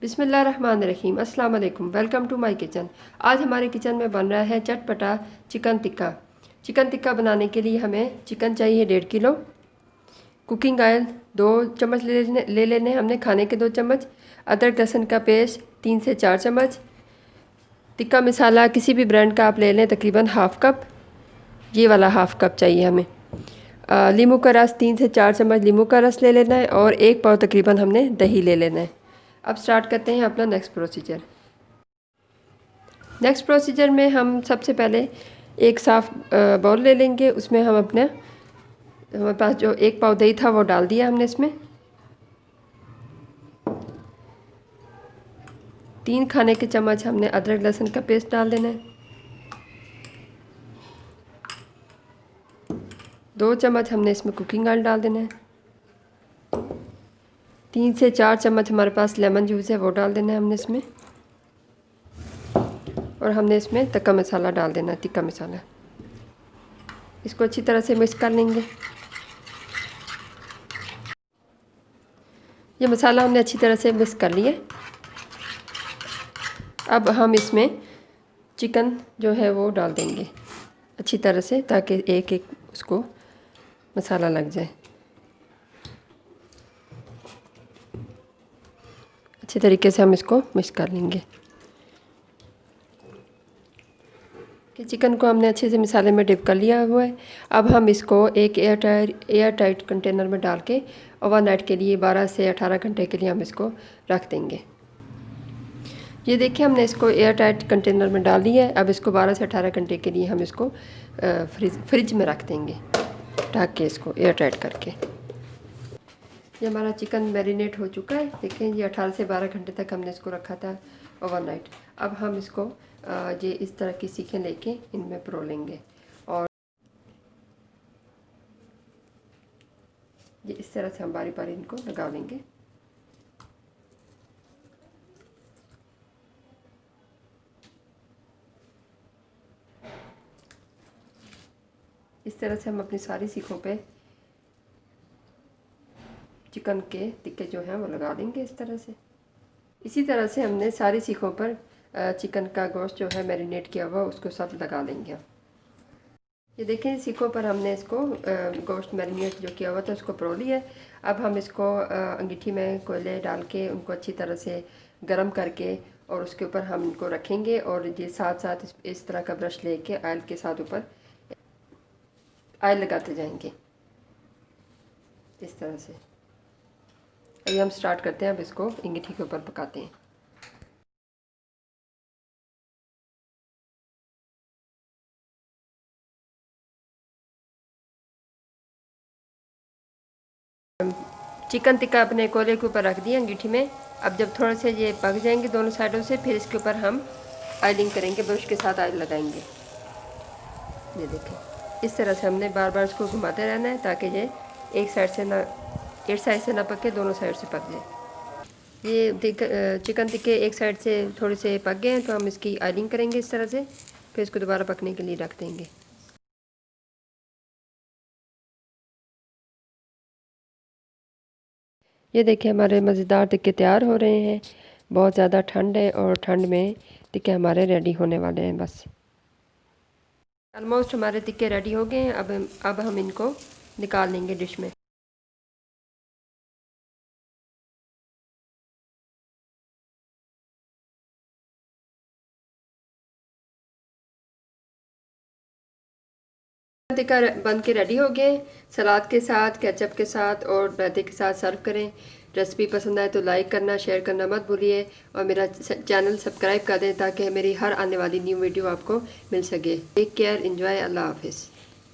बिस्मिल्लाहिर्रहमानिर्रहीम। अस्सलाम वालेकुम। Welcome to my kitchen. आज हमारे किचन में बन रहा है चटपटा चिकन टिक्का। चिकन टिक्का बनाने के लिए हमें चिकन चाहिए 1.5 किलो। कुकिंग ऑयल 2 चम्मच ले लेने हमने, खाने के 2 चम्मच। अदरक लहसुन का पेस्ट 3 से 4 चम्मच। टिक्का मसाला किसी भी ब्रांड का आप ले लें, तकरीबन हाफ़ कप। ये वाला हाफ़ कप चाहिए हमें। नींबू का रस 3 से 4 चम्मच नींबू का रस ले लेना है और 1 पाव तकरीबन हमने दही ले लेना है। अब स्टार्ट करते हैं अपना नेक्स्ट प्रोसीजर में हम सबसे पहले एक साफ़ बाउल ले लेंगे। उसमें हम हमारे पास जो 1 पाव दही था वो डाल दिया हमने। इसमें 3 खाने के चम्मच हमने अदरक लहसुन का पेस्ट डाल देना है। 2 चम्मच हमने इसमें कुकिंग ऑयल डाल देना है। 3 से 4 चम्मच हमारे पास लेमन जूस है, वो डाल देना है हमने इसमें। और हमने इसमें टिक्का मसाला डाल देना है, टिक्का मसाला। इसको अच्छी तरह से मिक्स कर लेंगे। ये मसाला हमने अच्छी तरह से मिक्स कर लिया। अब हम इसमें चिकन जो है वो डाल देंगे अच्छी तरह से, ताकि एक एक उसको मसाला लग जाए। अच्छी तरीके से हम इसको मिक्स कर लेंगे कि चिकन को हमने अच्छे से मसाले में डिप कर लिया हुआ है। अब हम इसको एक एयर टाइट कंटेनर में डाल के ओवरनाइट के लिए 12 से 18 घंटे के लिए हम इसको रख देंगे। ये देखिए, हमने इसको एयर टाइट कंटेनर में डाल दिया है। अब इसको 12 से 18 घंटे के लिए हम इसको फ्रिज में रख देंगे, ढक के इसको एयर टाइट करके। ये हमारा चिकन मैरिनेट हो चुका है। देखें, ये 18 से 12 घंटे तक हमने इसको रखा था ओवरनाइट। अब हम इसको ये इस तरह की सीखें लेके इनमें परो लेंगे और ये इस तरह से हम बारी बारी इनको लगा लेंगे। इस तरह से हम अपनी सारी सीखों पे चिकन के टिक्के जो हैं वो लगा देंगे इस तरह से। इसी तरह से हमने सारी सीखों पर चिकन का गोश्त जो है मैरिनेट किया हुआ उसको सब लगा देंगे। ये देखें, सीखों पर हमने इसको गोश्त मैरिनेट जो किया हुआ था उसको परो लिया। अब हम इसको अंगीठी में कोयले डाल के उनको अच्छी तरह से गर्म करके और उसके ऊपर हम इनको रखेंगे। और ये साथ साथ इस तरह का ब्रश लेके ऑयल के साथ ऊपर ऑयल लगाते जाएंगे इस तरह से। ये हम स्टार्ट करते हैं। अब इसको अंगीठी के ऊपर पकाते हैं। चिकन टिक्का अपने कोयले के ऊपर रख दिया अंगीठी में। अब जब थोड़े से ये पक जाएंगे दोनों साइडों से, फिर इसके ऊपर हम ऑयलिंग करेंगे, ब्रश के साथ ऑयल लगाएंगे। ये देखें, इस तरह से हमने बार बार इसको घुमाते रहना है ताकि ये एक साइड से ना पके, दोनों साइड से पक जाए। ये चिकन टिक्के एक साइड से थोड़े से पक गए हैं तो हम इसकी ऑयलिंग करेंगे इस तरह से, फिर इसको दोबारा पकने के लिए रख देंगे। ये देखिए, हमारे मज़ेदार टिक्के तैयार हो रहे हैं। बहुत ज़्यादा ठंड है और ठंड में टिक्के हमारे रेडी होने वाले हैं। बस ऑलमोस्ट हमारे टिक्के रेडी हो गए हैं। अब हम इनको निकाल लेंगे डिश में। टिक्का बन के रेडी हो गए। सलाद के साथ, केचप के साथ और रायते के साथ सर्व करें। रेसिपी पसंद आए तो लाइक करना, शेयर करना मत भूलिए और मेरा चैनल सब्सक्राइब कर दें ताकि मेरी हर आने वाली न्यू वीडियो आपको मिल सके। टेक केयर, एंजॉय, अल्लाह हाफिज़।